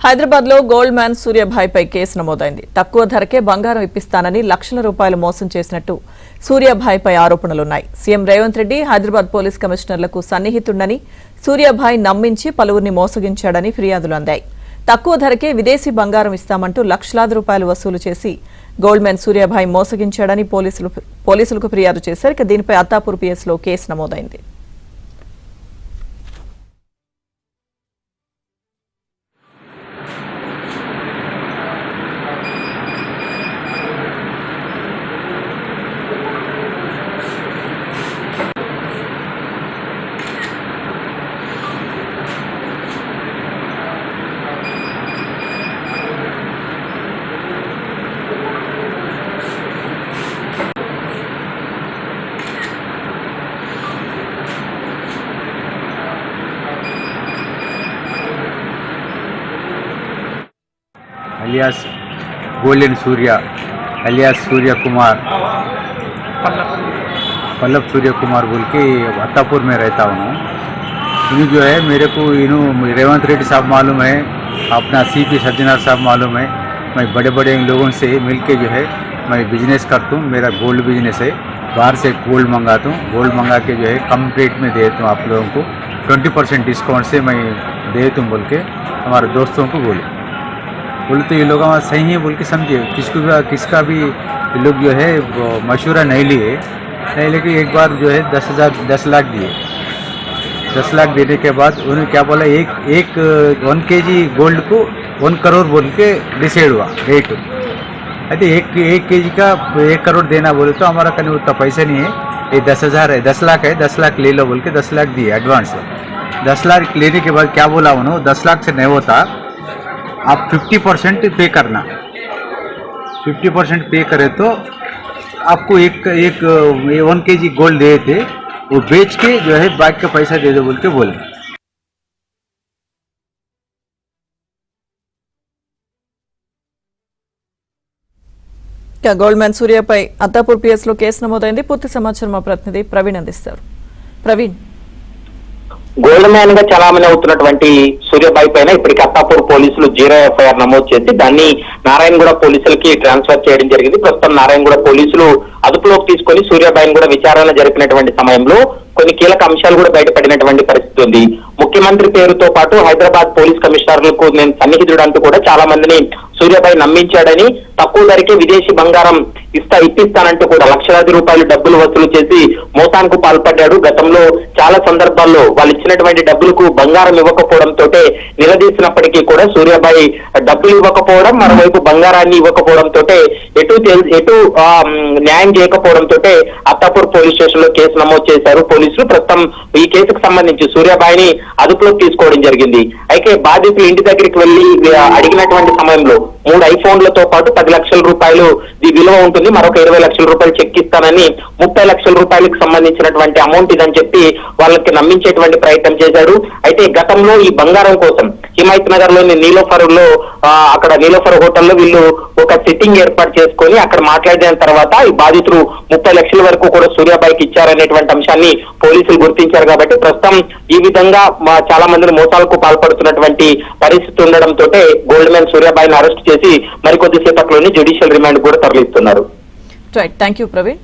హైదరాబాద్ లో gold man Suryabhai పై case నమోదైంది. తక్కువ ధరకే బంగారం ఇప్పిస్తానని లక్షల రూపాయలు మోసం చేసినట్టు సూర్యాభాయ్ పై ఆరోపణలున్నాయి. సీఎం రేవంత్ రెడ్డి హైదరాబాద్ పోలీస్ కమిషనర్లకు సన్నిహితుడని సూర్యాభాయ్ నమ్మించి పలువురిని మోసగించాడని ఫిర్యాదులు అందాయి. తక్కువ ధరకే విదేశీ బంగారం ఇస్తామంటూ లక్షలాది రూపాయలు వసూలు చేసి గోల్డ్ మ్యాన్ సూర్యాభాయ్ మోసగించాడని పోలీసులకు ఫిర్యాదు చేశారు. దీనిపై అత్తాపూర్ పిఎస్ లో కేసు నమోదైంది. alias golden Surya alias Surya Kumar Pallav Surya Kumar बोल के अत्तापुर में रहता हूँ। इन्हें जो है मेरे को इन्हों रेवंत रेड्डी साहब मालूम है, अपना सीपी सज्जनार साहब मालूम है। मैं बड़े बड़े लोगों से मिल के जो है मैं बिजनेस करता हूँ। मेरा गोल्ड बिजनेस है, बाहर से गोल्ड मंगाता हूँ। गोल्ड मंगा के जो है कम रेट में देता हूँ आप लोगों को, 20% डिस्काउंट से मैं देता हूँ बोल के हमारे दोस्तों को बोले तो ये लोग सही है बोल के समझे। किसका भी ये लोग जो है मशवरा नहीं लिए, नहीं लेकिन एक बार जो है 10 लाख दिए। 10 लाख देने के बाद उन्होंने क्या बोला, एक 1 kg गोल्ड को 1 करोड़ बोल के डिसाइड हुआ रेट। अरे एक kg का 1 करोड़ देना बोले तो हमारा कहीं उतना पैसा नहीं है। ये 10,000 है, 10 लाख है, 10 लाख ले लो बोल के 10 लाख दिए एडवांस। 10 लाख लेने के बाद क्या बोला उन्होंने, 10 लाख से नहीं होता, आप 50% पे करना। 50% पे करे तो आपको एक 1 kg गोल्ड दे थे, वो बेच के जो है बाकी का पैसा दे दो बोल के बोले। గోల్డ్ మ్యాన్ సూర్యపై అత్తాపూర్ పిఎస్ లో కేసు నమోదైంది. పూర్తి సమాచారం మా ప్రతినిధి ప్రవీణ్ అందిస్తారు. ప్రవీణ్, గోల్డ్ మ్యాన్ గా చలామణి అవుతున్నటువంటి సూర్యాభాయ్ పైన ఇప్పటికి అత్తాపూర్ పోలీసులు 0 ఎఫ్ఐఆర్ నమోదు చేసి దాన్ని నారాయణగూడ పోలీసులకి ట్రాన్స్ఫర్ చేయడం జరిగింది. ప్రస్తుతం నారాయణగూడ పోలీసులు అదుపులోకి తీసుకొని సూర్యాభాయ్ కూడా విచారణ జరిపినటువంటి సమయంలో కొన్ని కీలక అంశాలు కూడా బయటపడినటువంటి పరిస్థితి ఉంది. ముఖ్యమంత్రి పేరుతో పాటు హైదరాబాద్ పోలీస్ కమిషనర్లకు నేను సన్నిహితుడు అంటూ కూడా చాలా మందిని సూర్యాభాయ్ నమ్మించాడని, తక్కువ ధరకే విదేశీ బంగారం ఇప్పిస్తానంటూ కూడా లక్షలాది రూపాయలు డబ్బులు వసూలు చేసి మోసానికి పాల్పడ్డాడు. గతంలో చాలా సందర్భాల్లో వాళ్ళు ఇచ్చినటువంటి డబ్బులకు బంగారం ఇవ్వకపోవడంతో నిలదీసినప్పటికీ కూడా సూర్యాభాయ్ డబ్బులు ఇవ్వకపోవడం, మరోవైపు బంగారాన్ని ఇవ్వకపోవడంతో ఎటు న్యాయం చేయకపోవడంతో అత్తాపూర్ పోలీస్ స్టేషన్ లో కేసు నమోదు చేశారు పోలీసులు. ప్రస్తుతం ఈ కేసుకు సంబంధించి సూర్యాభాయ్ని అదుపులోకి తీసుకోవడం జరిగింది. అయితే బాధితులు ఇంటి దగ్గరికి వెళ్లి అడిగినటువంటి సమయంలో 3 ఐఫోన్లతో పాటు 10 లక్షల రూపాయలు విలువ ఉంటుంది, మరొక 20 లక్షల రూపాయలు చెక్ ఇస్తానని 30 లక్షల రూపాయలకు సంబంధించినటువంటి అమౌంట్ ఇదని చెప్పి వాళ్ళకి నమ్మించేటువంటి ప్రయత్నం చేశాడు. అయితే గతంలో ఈ బంగారం కోసం హిమాయత్ నగర్ లోని అక్కడ నీలోఫర్ హోటల్లో వీళ్ళు ఒక సిట్టింగ్ ఏర్పాటు చేసుకొని అక్కడ మాట్లాడిన తర్వాత ఈ బాధితులు 30 లక్షల వరకు కూడా సూర్యాభాయ్కి ఇచ్చారనేటువంటి అంశాన్ని పోలీసులు గుర్తించారు. కాబట్టి ప్రస్తుతం ఈ విధంగా చాలా మందిని మోసాలకు పాల్పడుతున్నటువంటి పరిస్థితి ఉండడంతో గోల్డ్ మ్యాన్ సూర్యాభాయ్ని అరెస్ట్ చేసి మరికొద్దిసేపట్లోనే జ్యుడిషియల్ రిమాండ్ కూడా తరలిస్తున్నారు. Right, thank you Praveen.